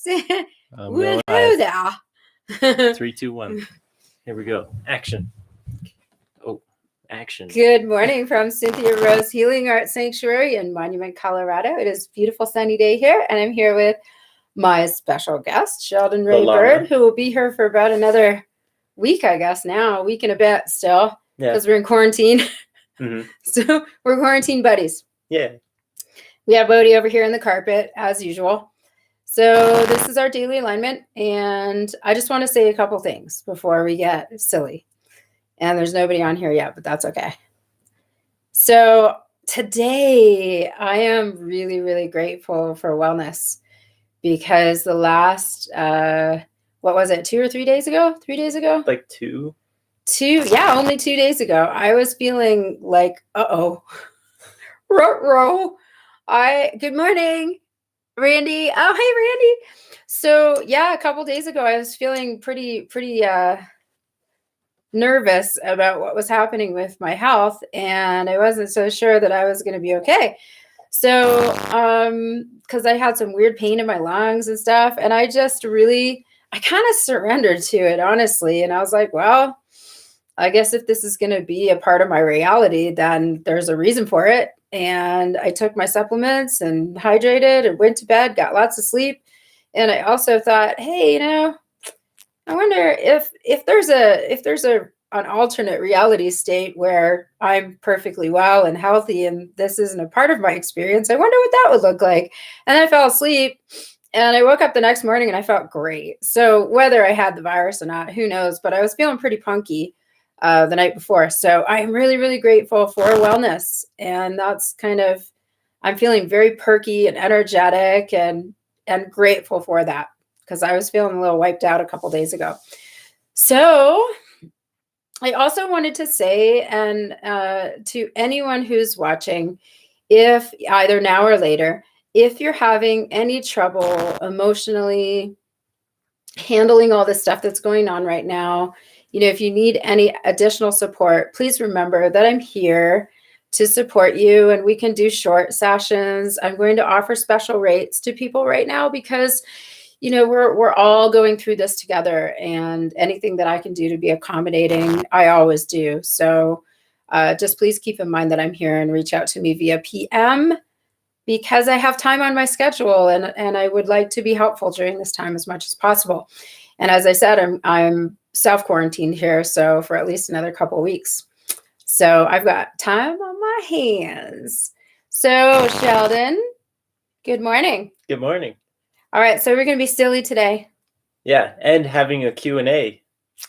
Well, hello there. 3, 2, 1. Here we go. Action. Oh, action. Good morning from Cynthia Rose Healing Arts Sanctuary in Monument, Colorado. It is a beautiful sunny day here, and I'm here with my special guest, Sheldon Ray Bird, who will be here for about another week, I guess now, a week and a bit still, because we're in quarantine. Mm-hmm. So we're quarantine buddies. Yeah. We have Bodhi over here in the carpet, as usual. So this is our daily alignment, and I just want to say a couple things before we get silly. And there's nobody on here yet, but that's okay. So today I am really, really grateful for wellness, because the last, what was it, 2 or 3 days ago? 3 days ago? Like 2? Only 2 days ago. I was feeling like, ruh-roh. Good morning, Randy. Oh, hey, Randy. So yeah, a couple days ago, I was feeling pretty nervous about what was happening with my health, and I wasn't so sure that I was going to be okay. So, because I had some weird pain in my lungs and stuff, and I kind of surrendered to it, honestly. And I was like, well, I guess if this is going to be a part of my reality, then there's a reason for it. And I took my supplements and hydrated and went to bed, got lots of sleep. And I also thought, hey, I wonder if there's an alternate reality state where I'm perfectly well and healthy, and this isn't a part of my experience. I wonder what that would look like. And I fell asleep, and I woke up the next morning and I felt great. So whether I had the virus or not, who knows? But I was feeling pretty punky the night before. So I'm really, really grateful for wellness. And that's I'm feeling very perky and energetic and grateful for that, because I was feeling a little wiped out a couple days ago. So I also wanted to say, and to anyone who's watching, if either now or later, if you're having any trouble emotionally handling all the stuff that's going on right now, if you need any additional support, please remember that I'm here to support you, and we can do short sessions. I'm going to offer special rates to people right now because, we're all going through this together, and anything that I can do to be accommodating, I always do. So just please keep in mind that I'm here, and reach out to me via PM, because I have time on my schedule, and I would like to be helpful during this time as much as possible. And as I said, I'm self-quarantined here, so for at least another couple of weeks. So I've got time on my hands. So Sheldon, good morning. Good morning. All right, so we're going to be silly today. Yeah, and having a Q&A.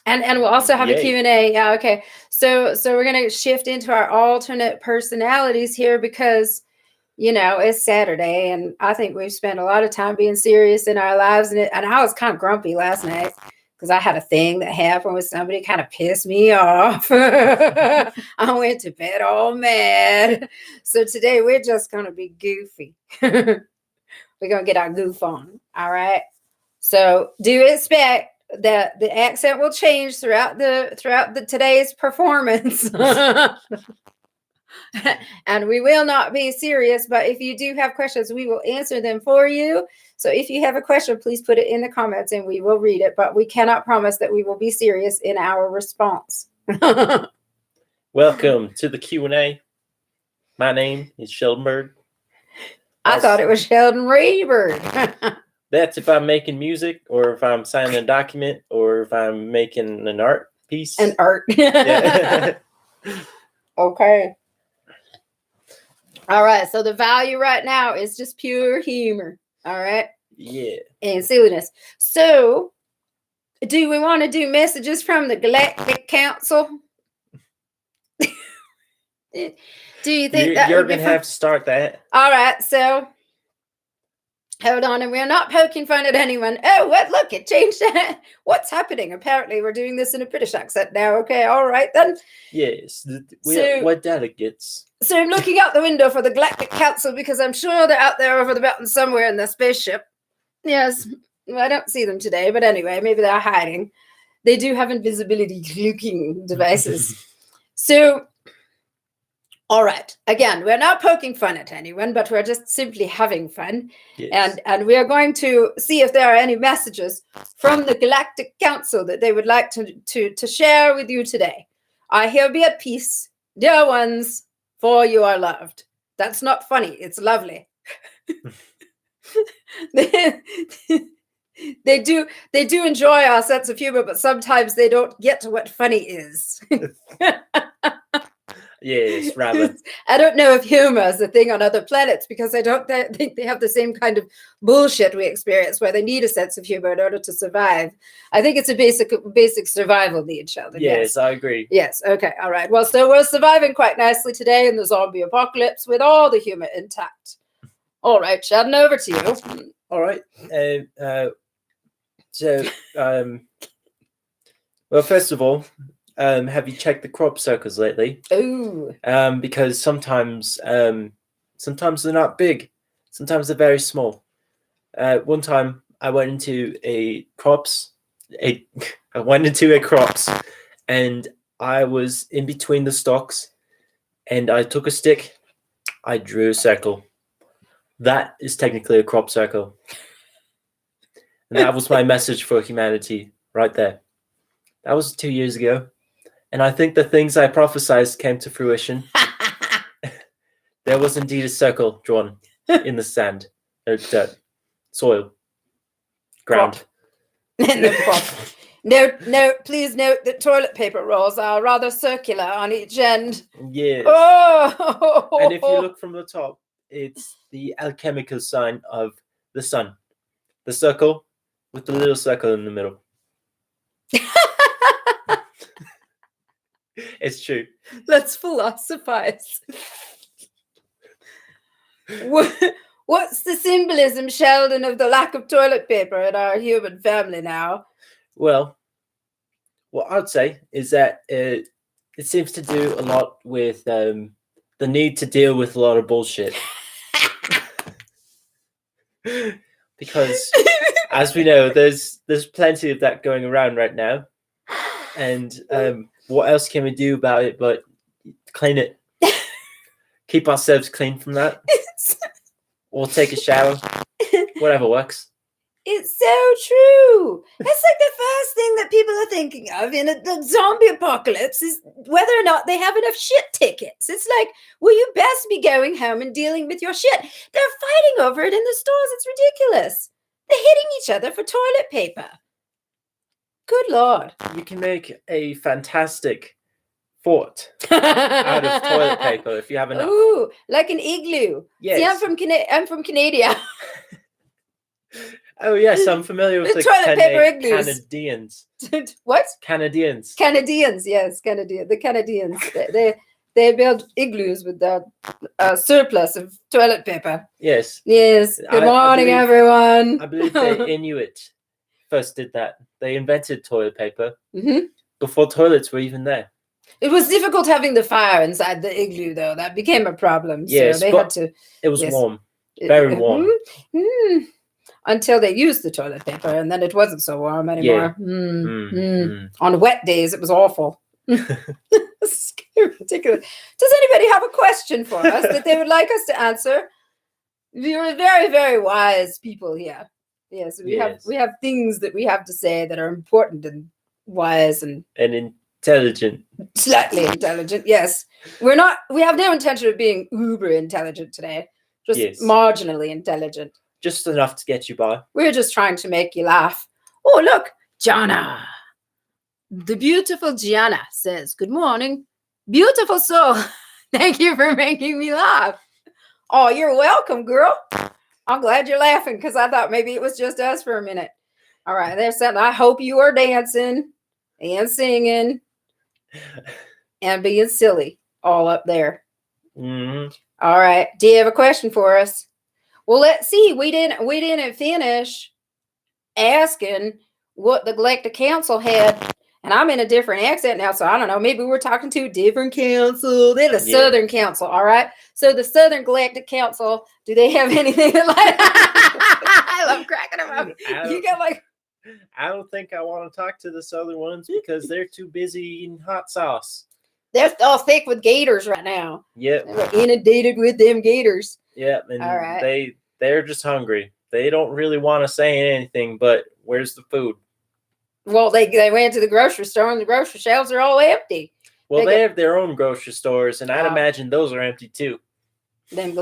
And we'll also have a Q&A. Yeah, okay. So we're going to shift into our alternate personalities here, because it's Saturday, and I think we've spent a lot of time being serious in our lives. And I was kind of grumpy last night because I had a thing that happened with somebody, kind of pissed me off. I went to bed all mad. So today we're just going to be goofy. We're going to get our goof on. All right. So do expect that the accent will change throughout the today's performance. And we will not be serious, but if you do have questions, we will answer them for you. So if you have a question, please put it in the comments and we will read it, but we cannot promise that we will be serious in our response. Welcome to the Q&A. My name is Sheldon Bird. I thought it was Sheldon Ray Bird. That's if I'm making music, or if I'm signing a document, or if I'm making an art piece. An art. Yeah. Okay. All right. So the value right now is just pure humor. All right. Yeah. And silliness. So do we want to do messages from the Galactic Council? Do you think you're going to have to start that? All right. So hold on. And we're not poking fun at anyone. Oh, what? Look, it changed. What's happening? Apparently, we're doing this in a British accent now. Okay. All right, then. Yes. What delegates? So I'm looking out the window for the Galactic Council, because I'm sure they're out there over the mountain somewhere in their spaceship. Yes. Well, I don't see them today, but anyway, maybe they're hiding. They do have invisibility cloaking devices. So All right. Again, we're not poking fun at anyone, but we're just simply having fun. Yes. And we are going to see if there are any messages from the Galactic Council that they would like to share with you today. I here be at peace, dear ones, for you are loved. That's not funny. It's lovely. They do enjoy our sense of humor, but sometimes they don't get what funny is. Yes, rather. I don't know if humor is a thing on other planets because I don't think they have the same kind of bullshit we experience where they need a sense of humor in order to survive. I think it's a basic survival need, Sheldon. Yes, I agree. Yes. Okay. All right. Well, so we're surviving quite nicely today in the zombie apocalypse with all the humor intact. All right, Sheldon, over to you. All right. Well, first of all, have you checked the crop circles lately? Ooh. Because sometimes they're not big. Sometimes they're very small. One time I went into a crops, and I was in between the stalks, and I took a stick, I drew a circle. That is technically a crop circle. And that was my message for humanity right there. That was 2 years ago. And I think the things I prophesized came to fruition. There was indeed a circle drawn in the sand, dirt, soil, ground. No, please note that toilet paper rolls are rather circular on each end. Yes. Oh! And if you look from the top, it's the alchemical sign of the sun. The circle with the little circle in the middle. It's true. Let's philosophize. What's the symbolism, Sheldon, of the lack of toilet paper in our human family now? Well, what I'd say is that it seems to do a lot with the need to deal with a lot of bullshit. Because, as we know, there's plenty of that going around right now. And what else can we do about it but clean it? Keep ourselves clean from that. Or take a shower. Whatever works. It's so true. That's like the first thing that people are thinking of in the zombie apocalypse is whether or not they have enough shit tickets. It's like, well, you best be going home and dealing with your shit. They're fighting over it in the stores. It's ridiculous. They're hitting each other for toilet paper. Good Lord. You can make a fantastic fort out of toilet paper if you have enough. Ooh, like an igloo. Yes. See, I'm from Canada. Oh yes, I'm familiar with the toilet paper igloos. Canadians. What? Canadians. Canadians, yes, the Canadians. They build igloos with the surplus of toilet paper. Yes. Yes. Good morning, everyone. I believe the Inuit first did that. They invented toilet paper before toilets were even there. It was difficult having the fire inside the igloo, though. That became a problem. Yes, so they had to. It was warm, very warm. Until they used the toilet paper, and then it wasn't so warm anymore. Yeah. On wet days, it was awful. It's ridiculous. Does anybody have a question for us that they would like us to answer? You're very, very wise people here. Yes, we have things that we have to say that are important and wise and intelligent. Slightly intelligent, yes. We have no intention of being uber intelligent today. Just marginally intelligent. Just enough to get you by. We're just trying to make you laugh. Oh, look, Gianna. The beautiful Gianna says, good morning. Beautiful soul. Thank you for making me laugh. Oh, you're welcome, girl. I'm glad you're laughing because I thought maybe it was just us for a minute. All right, there's something. I hope you are dancing and singing and being silly all up there. Mm-hmm. All right. Do you have a question for us? Well, let's see. We didn't finish asking what the Galactic Council had, and I'm in a different accent now, so I don't know. Maybe we're talking to a different council. They're the Southern Council, all right? So the Southern Galactic Council, do they have anything like? I love cracking them up. You get like. I don't think I want to talk to the Southern ones because they're too busy eating hot sauce. They're all thick with gators right now. Yep. They're inundated with them gators. Yep. And All right. they're just hungry. They don't really want to say anything, but where's the food? Well, they went to the grocery store and the grocery shelves are all empty. Well, they have their own grocery stores, and I'd imagine those are empty too. Them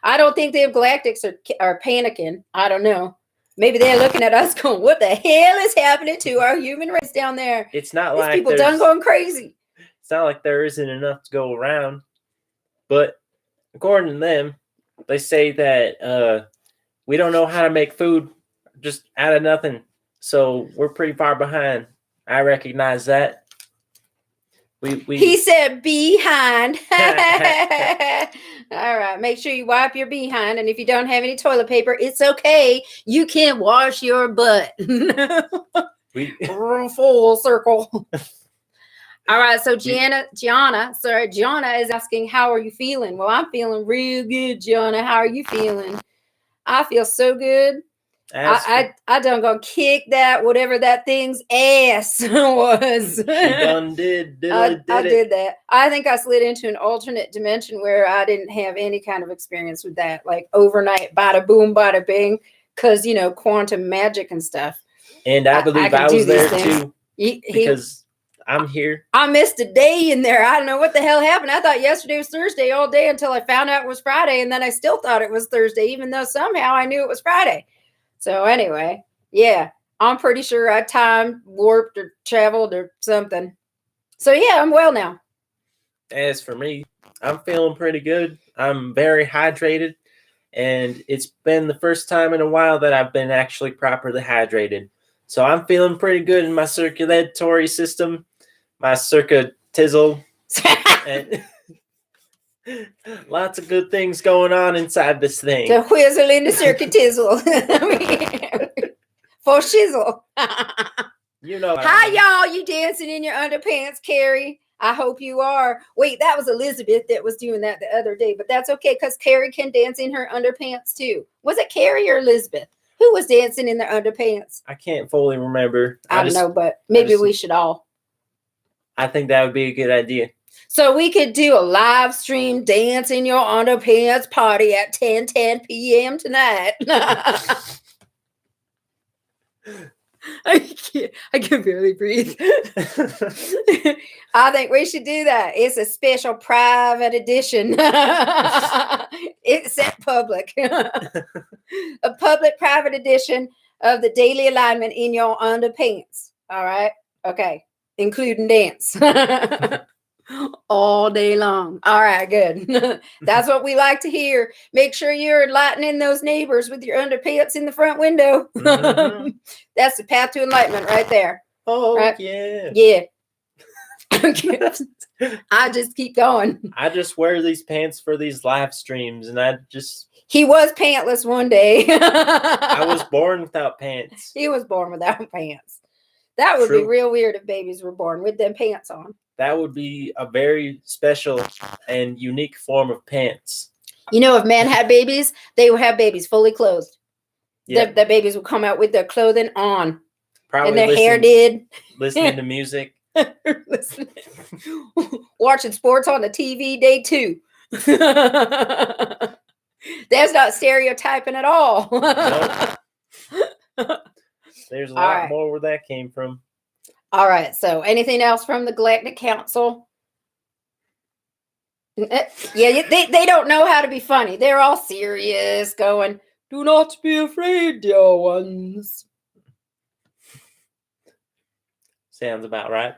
I don't think them Galactics are panicking. I don't know. Maybe they're looking at us going, what the hell is happening to our human race down there? It's not These like people done going crazy. It's not like there isn't enough to go around. But according to them, they say that we don't know how to make food just out of nothing. So we're pretty far behind. I recognize that. He said behind. All right. Make sure you wipe your behind. And if you don't have any toilet paper, it's okay. You can wash your butt. Full circle. All right. So Gianna is asking, how are you feeling? Well, I'm feeling real good, Gianna. How are you feeling? I feel so good. I done gonna kick that whatever that thing's ass was. She done did. I did that. I think I slid into an alternate dimension where I didn't have any kind of experience with that, like overnight, bada boom, bada bing, because quantum magic and stuff. And I believe I was there too, because I'm here. I missed a day in there. I don't know what the hell happened. I thought yesterday was Thursday all day until I found out it was Friday, and then I still thought it was Thursday, even though somehow I knew it was Friday. So anyway, yeah, I'm pretty sure I time warped or traveled or something. So yeah, I'm well now. As for me, I'm feeling pretty good. I'm very hydrated, and it's been the first time in a while that I've been actually properly hydrated. So I'm feeling pretty good in my circulatory system, my circa-tizzle, and lots of good things going on inside this thing. The whizzle in the circuit-tizzle. For shizzle. Hi, y'all. You dancing in your underpants, Carrie? I hope you are. Wait, that was Elizabeth that was doing that the other day, but that's okay because Carrie can dance in her underpants too. Was it Carrie or Elizabeth? Who was dancing in their underpants? I can't fully remember. I don't know, but maybe we should all. I think that would be a good idea. So we could do a live stream dance in your underpants party at 10 p.m. tonight. I can barely breathe. I think we should do that. It's a special private edition. It's at public. A public private edition of the daily alignment in your underpants. All right. Okay. Including dance. All day long. All right, good. That's what we like to hear. Make sure you're enlightening those neighbors with your underpants in the front window. Mm-hmm. That's the path to enlightenment right there. Oh, right? Yeah. Yeah. I just keep going. I just wear these pants for these live streams, and He was pantless one day. I was born without pants. He was born without pants. That would be real weird if babies were born with them pants on. That would be a very special and unique form of pants. If men had babies, they would have babies fully clothed. Yep. The babies would come out with their clothing on. Probably and their hair did. Listening to music. Watching sports on the TV day 2. That's not stereotyping at all. Nope. There's a lot more where that came from. All right. So anything else from the Galactic Council? Yeah, they don't know how to be funny. They're all serious, going, do not be afraid, dear ones. Sounds about right.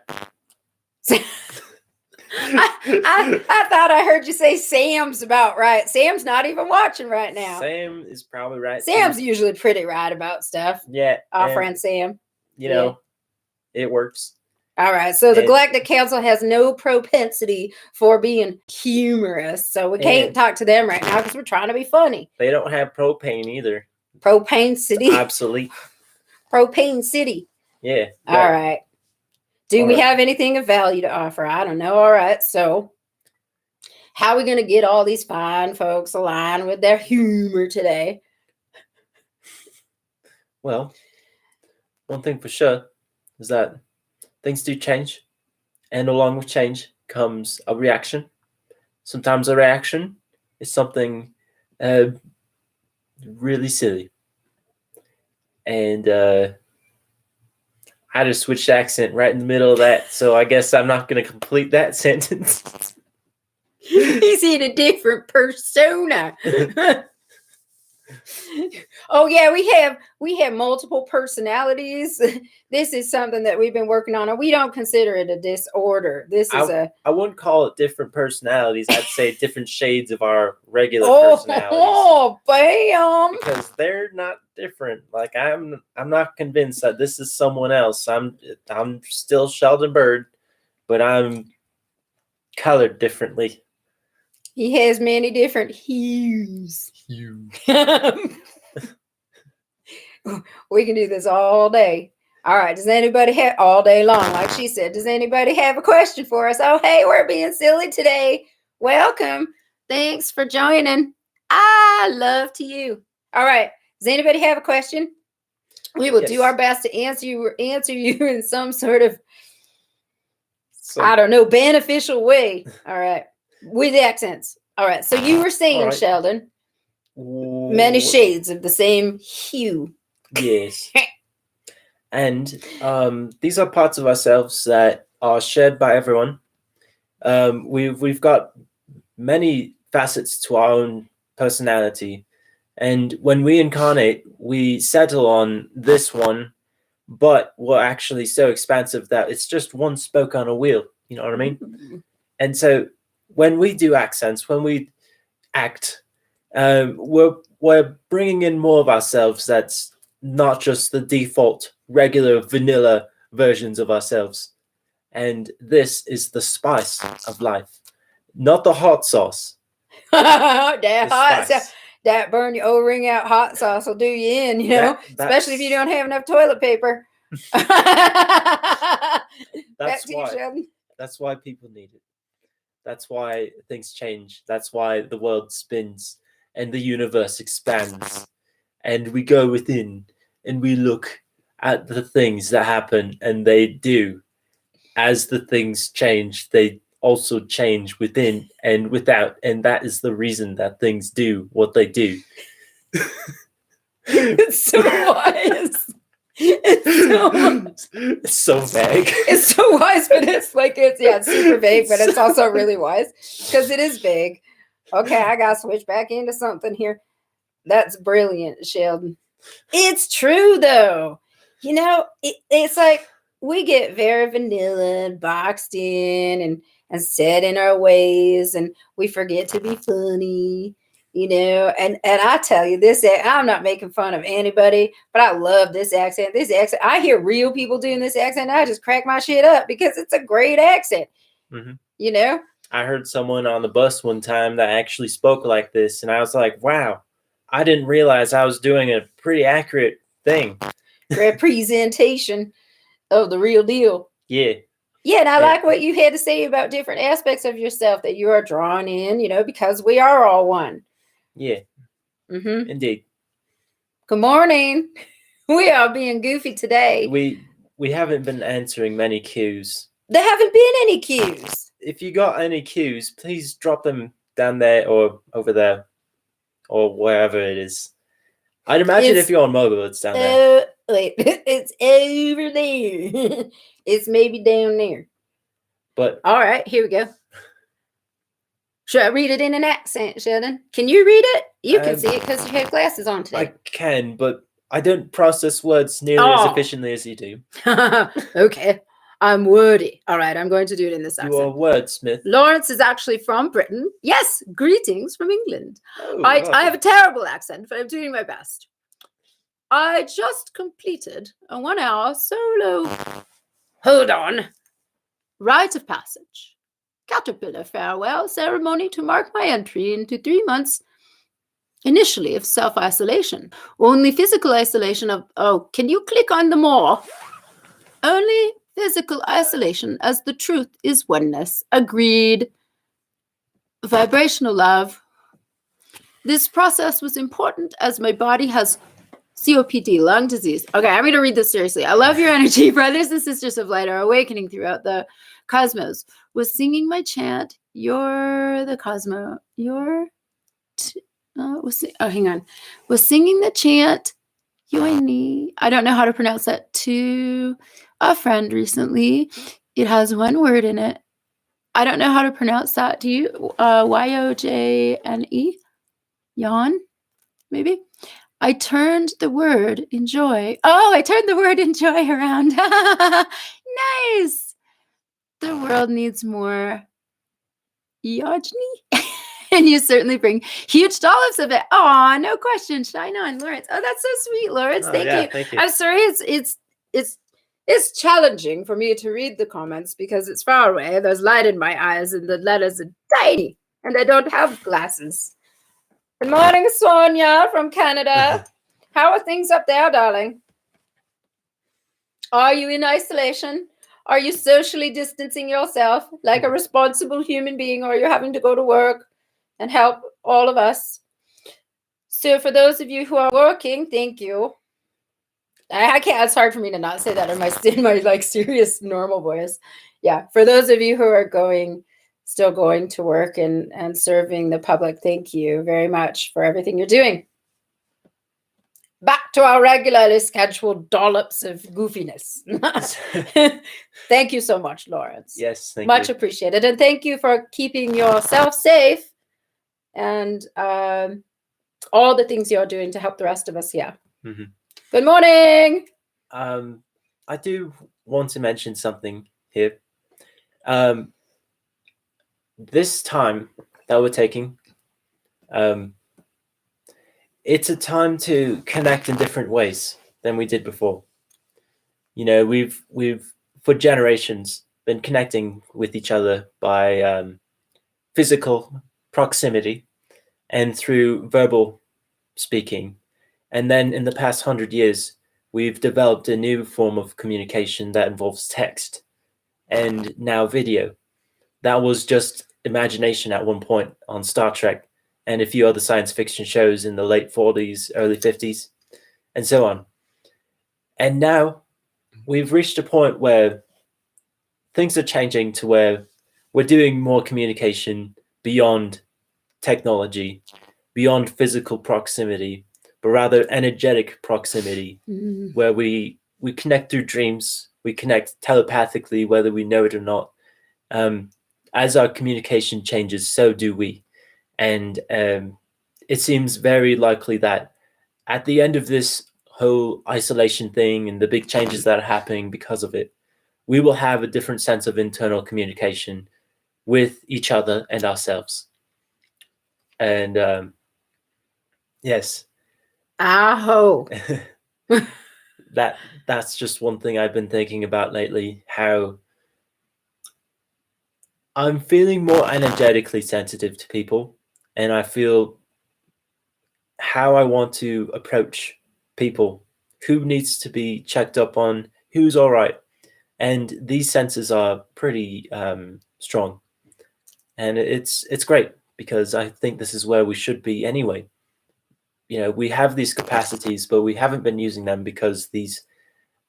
I thought I heard you say Sam's about right. Sam's not even watching right now. Sam is probably right. Sam's usually pretty right about stuff. Yeah. Our friend Sam. It works. All right. So the Galactic Council has no propensity for being humorous. So we can't talk to them right now because we're trying to be funny. They don't have propane either. Propane City. It's obsolete. Propane City. Yeah. All right. Do we have anything of value to offer? I don't know. All right. So how are we going to get all these fine folks aligned with their humor today? Well, one thing for sure is that things do change. And along with change comes a reaction. Sometimes a reaction is something really silly. And I just switched accent right in the middle of that, so I guess I'm not going to complete that sentence. He's in a different persona. Oh yeah, we have multiple personalities. This is something that we've been working on, and we don't consider it a disorder. This is I wouldn't call it different personalities. I'd say different shades of our regular personalities. Oh, bam! Because they're not different. Like I'm not convinced that this is someone else. I'm still Sheldon Bird, but I'm colored differently. He has many different hues. We can do this all day. All right. Does anybody have all day long? Like she said, does anybody have a question for us? Oh, hey, we're being silly today. Welcome. Thanks for joining. I love to you. All right. Does anybody have a question? We will do our best to answer you in some sort of, I don't know, beneficial way. All right. With accents. All right. So you were saying, Sheldon, many shades of the same hue. Yes. And these are parts of ourselves that are shared by everyone. We've got many facets to our own personality. And when we incarnate, we settle on this one, but we're actually so expansive that it's just one spoke on a wheel. You know what I mean? And so when we do accents, when we act, we're bringing in more of ourselves that's not just the default, regular, vanilla versions of ourselves. And this is the spice of life, not the hot sauce. That burn your O-ring out hot sauce will do you in, you know, especially if you don't have enough toilet paper. That's why people need it. That's why things change. That's why the world spins and the universe expands. And we go within and we look at the things that happen, and they do. As the things change, they also change within and without. And that is the reason that things do what they do. It's so wise. It's so vague. It's so wise, but it's super vague, but it's also really wise because it is vague. Okay, I gotta switch back into something here. That's brilliant, Sheldon. It's true though. You know, it's like we get very vanilla and boxed in and set in our ways, and we forget to be funny. You know, and I tell you this, I'm not making fun of anybody, but I love this accent. This accent, I hear real people doing this accent, and I just crack my shit up because it's a great accent. Mm-hmm. You know? I heard someone on the bus one time that actually spoke like this, and I was like, wow, I didn't realize I was doing a pretty accurate thing. Representation of the real deal. Yeah. Yeah, and I like what you had to say about different aspects of yourself that you are drawn in, you know, because we are all one. Yeah. Mm-hmm. Indeed. Good morning. We are being goofy today. We haven't been answering many cues. There haven't been any cues. If you got any cues, please drop them down there or over there or wherever it is. I'd imagine if you're on mobile, it's down there. Wait, it's over there. It's maybe down there. But all right, here we go. Should I read it in an accent, Sheldon? Can you read it? You can see it because you have glasses on today. I can, but I don't process words nearly as efficiently as you do. Okay. I'm wordy. All right, I'm going to do it in this accent. You are a wordsmith. Lawrence is actually from Britain. Yes, greetings from England. I have a terrible accent, but I'm doing my best. I just completed a 1-hour solo. Hold on. Rite of passage. Caterpillar farewell ceremony to mark my entry into 3 months initially of self-isolation. Only physical isolation of... Oh, can you click on the more? Only physical isolation as the truth is oneness. Agreed. Vibrational love. This process was important as my body has COPD, lung disease. Okay, I'm going to read this seriously. I love your energy. Brothers and sisters of light are awakening throughout the Cosmos was singing my chant. You're the Cosmo. Hang on. Was singing the chant. I don't know how to pronounce that, to a friend recently. It has one word in it. I don't know how to pronounce that. Do you? Yojne? Yawn? Maybe? I turned the word enjoy. Oh, I turned the word enjoy around. Nice. The world needs more Yojne. And you certainly bring huge dollops of it. Oh, no question. Shine on, Lawrence. Oh, that's so sweet, Lawrence. Thank you. Thank you. I'm sorry. It's challenging for me to read the comments because it's far away. There's light in my eyes, and the letters are tiny, and I don't have glasses. Good morning, Sonia from Canada. How are things up there, darling? Are you in isolation? Are you socially distancing yourself like a responsible human being, or are you having to go to work and help all of us? So for those of you who are working, thank you. I can't, it's hard for me to not say that in my like serious normal voice. Yeah, for those of you who are still going to work and serving the public, thank you very much for everything you're doing. Back to our regularly scheduled dollops of goofiness. Thank you so much, Lawrence. Yes, thank you. Much appreciated. And thank you for keeping yourself safe and all the things you're doing to help the rest of us here. Mm-hmm. Good morning. I do want to mention something here. This time that we're taking, it's a time to connect in different ways than we did before. You know, we've for generations been connecting with each other by physical proximity and through verbal speaking. And then in the past 100 years, we've developed a new form of communication that involves text and now video. That was just imagination at one point on Star Trek and a few other science fiction shows in the late 40s, early 50s, and so on. And now we've reached a point where things are changing to where we're doing more communication beyond technology, beyond physical proximity, but rather energetic proximity, where we connect through dreams, we connect telepathically, whether we know it or not. As our communication changes, so do we. And it seems very likely that at the end of this whole isolation thing and the big changes that are happening because of it, we will have a different sense of internal communication with each other and ourselves. And yes. I hope. That's just one thing I've been thinking about lately, how I'm feeling more energetically sensitive to people, and I feel how I want to approach people, who needs to be checked up on, who's all right. And these senses are pretty strong. And it's great because I think this is where we should be anyway. You know, we have these capacities, but we haven't been using them because these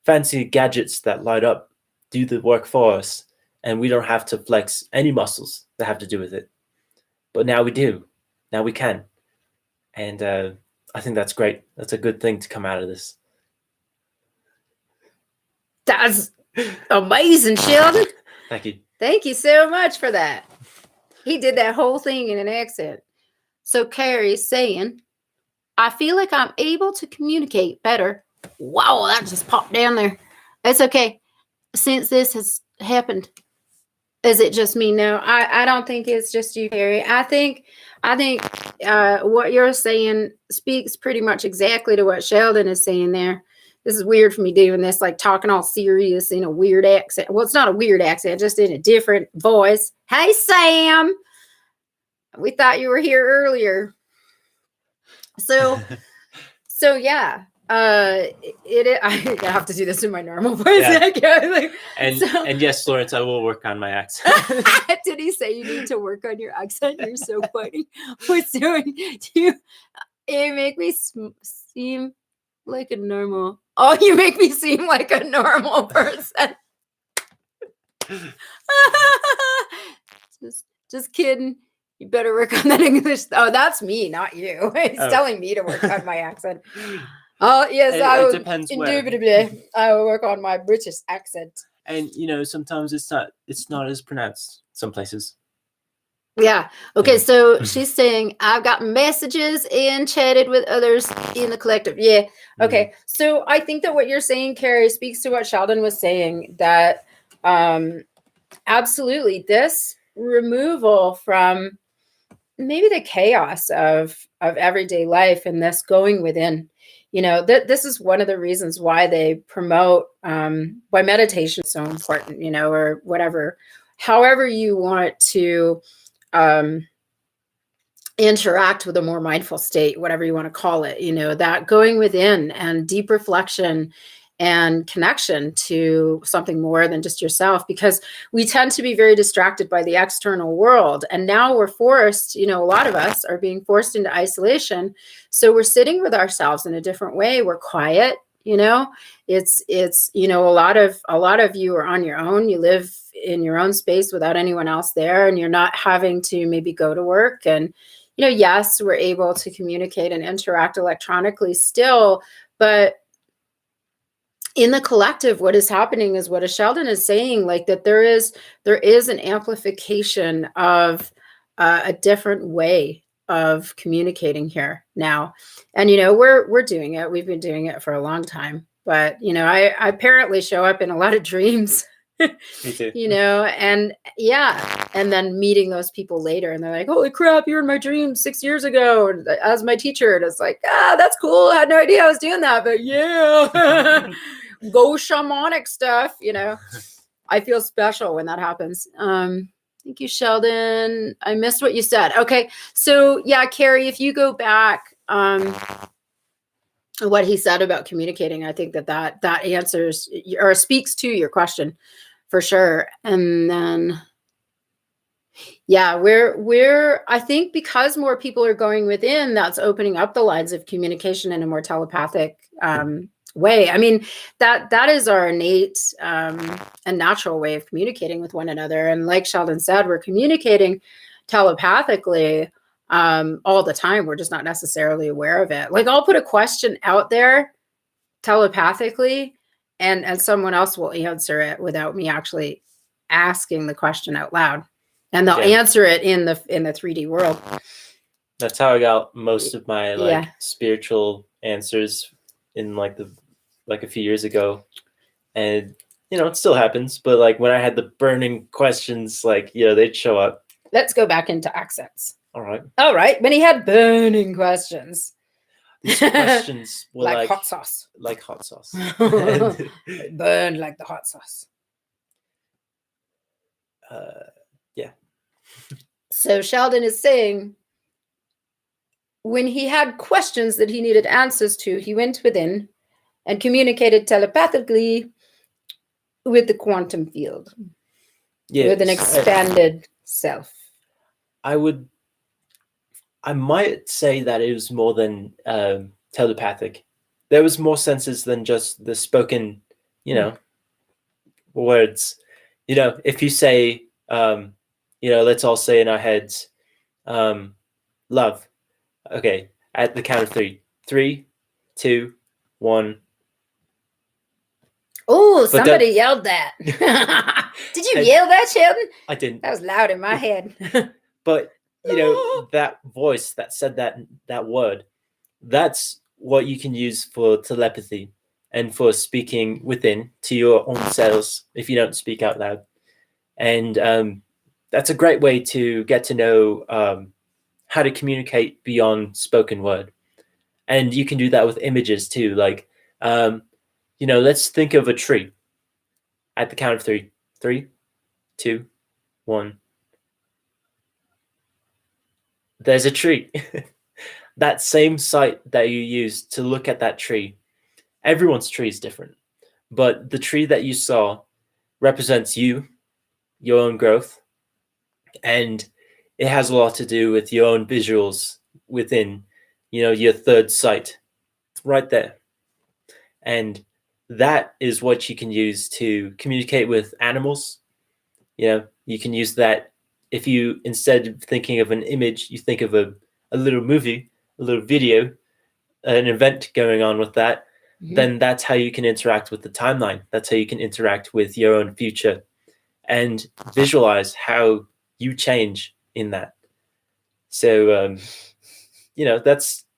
fancy gadgets that light up do the work for us, and we don't have to flex any muscles that have to do with it. But now we do. Now we can. And I think that's great. That's a good thing to come out of this. That's amazing, Sheldon. Thank you. Thank you so much for that. He did that whole thing in an accent. So Carrie's saying, I feel like I'm able to communicate better. Wow, that just popped down there. It's okay. Since this has happened, is it just me? No, I don't think it's just you, Carrie. I think what you're saying speaks pretty much exactly to what Sheldon is saying there. This is weird for me doing this, like talking all serious in a weird accent. Well, it's not a weird accent, just in a different voice. Hey, Sam. We thought you were here earlier. So yeah. I have to do this in my normal voice. Yeah. And yes, Lawrence, I will work on my accent. Did he say you need to work on your accent? You're so funny. What's doing? You make me seem like a normal. Oh, you make me seem like a normal person. Just kidding. You better work on that English. Oh, that's me, not you. He's telling me to work on my accent. Oh, yes, I It will. depends where. Indubitably, I will work on my British accent. And sometimes it's not as pronounced some places. Yeah. Okay. Yeah. So she's saying, I've got messages and chatted with others in the collective. Yeah. Okay. So I think that what you're saying, Carrie, speaks to what Sheldon was saying, that absolutely this removal from maybe the chaos of everyday life and this going within, this is one of the reasons why they promote why meditation is so important, or whatever, however you want to interact with a more mindful state, whatever you want to call it, that going within and deep reflection and connection to something more than just yourself, because we tend to be very distracted by the external world. And now we're forced, a lot of us are being forced into isolation. So we're sitting with ourselves in a different way. We're quiet, it's a lot of you are on your own. You live in your own space without anyone else there, and you're not having to maybe go to work. And yes, we're able to communicate and interact electronically still, but in the collective, what is happening is what Sheldon is saying, like that there is an amplification of a different way of communicating here now. And, we're doing it. We've been doing it for a long time, but, I apparently show up in a lot of dreams. Me too. And and then meeting those people later, and they're like, holy crap, you were in my dreams 6 years ago as my teacher. And it's like, that's cool. I had no idea I was doing that, but yeah. Go shamanic stuff, I feel special when that happens. Thank you, Sheldon. I missed what you said. Okay. So yeah, Carrie, if you go back, what he said about communicating, I think that answers or speaks to your question for sure. And then, yeah, I think because more people are going within, that's opening up the lines of communication in a more telepathic way. I mean, that is our innate and natural way of communicating with one another. And like Sheldon said, we're communicating telepathically all the time. We're just not necessarily aware of it. Like, I'll put a question out there telepathically, and someone else will answer it without me actually asking the question out loud, and they'll answer it in the 3D world. That's how I got most of my spiritual answers in a few years ago. And it still happens, but like when I had the burning questions, they'd show up. Let's go back into accents. All right. When he had burning questions. These questions were like hot sauce. Like hot sauce. Burn like the hot sauce. Yeah. So Sheldon is saying, when he had questions that he needed answers to, he went within and communicated telepathically with the quantum field. Yes. With an expanded self. I might say that it was more than telepathic. There was more senses than just the spoken, words. If you say, let's all say in our heads, love. Okay, at the count of 3. 3, 2, 1. Oh, somebody yelled that. Did you yell that, Sheldon? I didn't. That was loud in my head. But that voice that said that word, that's what you can use for telepathy and for speaking within to your own selves if you don't speak out loud. And that's a great way to get to know how to communicate beyond spoken word. And you can do that with images too. Like, let's think of a tree at the count of 3. 3, 2, 1. There's a tree. That same sight that you use to look at that tree, everyone's tree is different, but the tree that you saw represents you, your own growth, and it has a lot to do with your own visuals within, your third sight right there. And that is what you can use to communicate with animals. You can use that if you, instead of thinking of an image, you think of a little movie, a little video, an event going on with that, then that's how you can interact with the timeline. That's how you can interact with your own future and visualize how you change in that. So,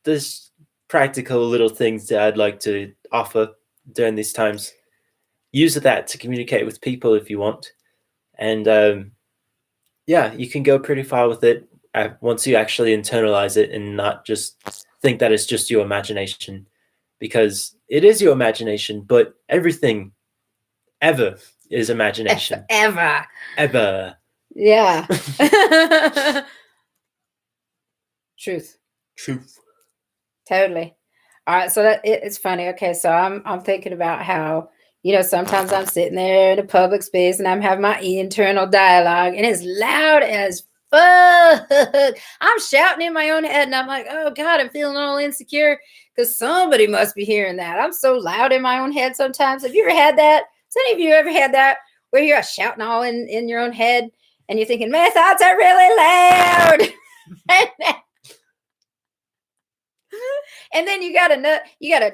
there's practical little things that I'd like to offer during these times. Use that to communicate with people if you want. And you can go pretty far with it once you actually internalize it and not just think that it's just your imagination, because it is your imagination, but everything ever is imagination. Ever. Yeah. Truth. Totally. All right, so it's funny. Okay, so I'm thinking about how, sometimes I'm sitting there in a public space and I'm having my internal dialogue and it's loud as fuck. I'm shouting in my own head and I'm like, oh God, I'm feeling all insecure because somebody must be hearing that. I'm so loud in my own head sometimes. Have you ever had that? Has any of you ever had that where you're shouting all in your own head and you're thinking, my thoughts are really loud? And then you got a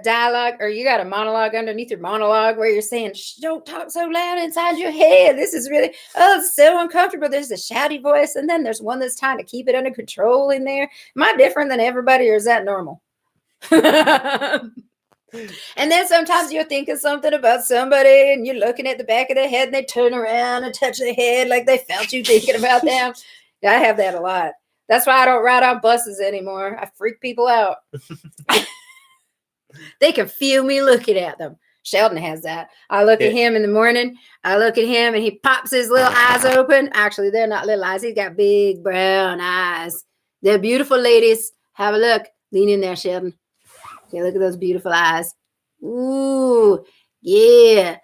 dialogue, or you got a monologue underneath your monologue where you're saying, don't talk so loud inside your head. This is really, it's so uncomfortable. There's a shouty voice. And then there's one that's trying to keep it under control in there. Am I different than everybody, or is that normal? And then sometimes you're thinking something about somebody and you're looking at the back of their head and they turn around and touch their head like they felt you thinking about them. Yeah, I have that a lot. That's why I don't ride on buses anymore. I freak people out. They can feel me looking at them. Sheldon has that. I look at him in the morning. I look at him and he pops his little eyes open. Actually, they're not little eyes. He's got big brown eyes. They're beautiful, ladies. Have a look. Lean in there, Sheldon. Okay, look at those beautiful eyes. Ooh, yeah.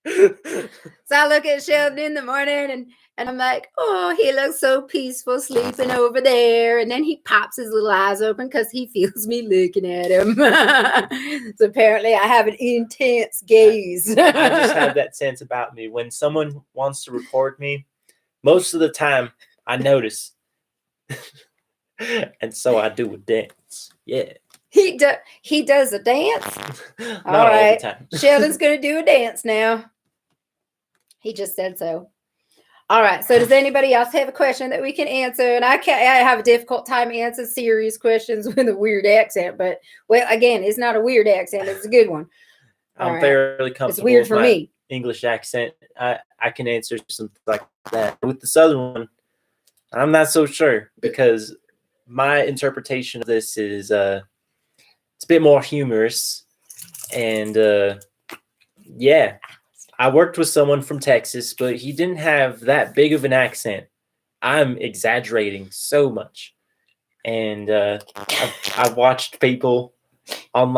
So I look at Sheldon in the morning and I'm like, oh, he looks so peaceful sleeping over there. And then he pops his little eyes open because he feels me looking at him. So apparently I have an intense gaze. I just have that sense about me. When someone wants to record me, most of the time I notice. And so I do a dance. Yeah. He does a dance? All right. All the time. Sheldon's going to do a dance now. He just said so. All right. So does anybody else have a question that we can answer? And I have a difficult time answering serious questions with a weird accent. But, well, again, it's not a weird accent. It's a good one. I'm fairly comfortable. It's weird for me. English accent. I can answer something like that. With the Southern one, I'm not so sure, because my interpretation of this is it's a bit more humorous. And yeah, I worked with someone from Texas, but he didn't have that big of an accent. I'm exaggerating so much. And I've watched people online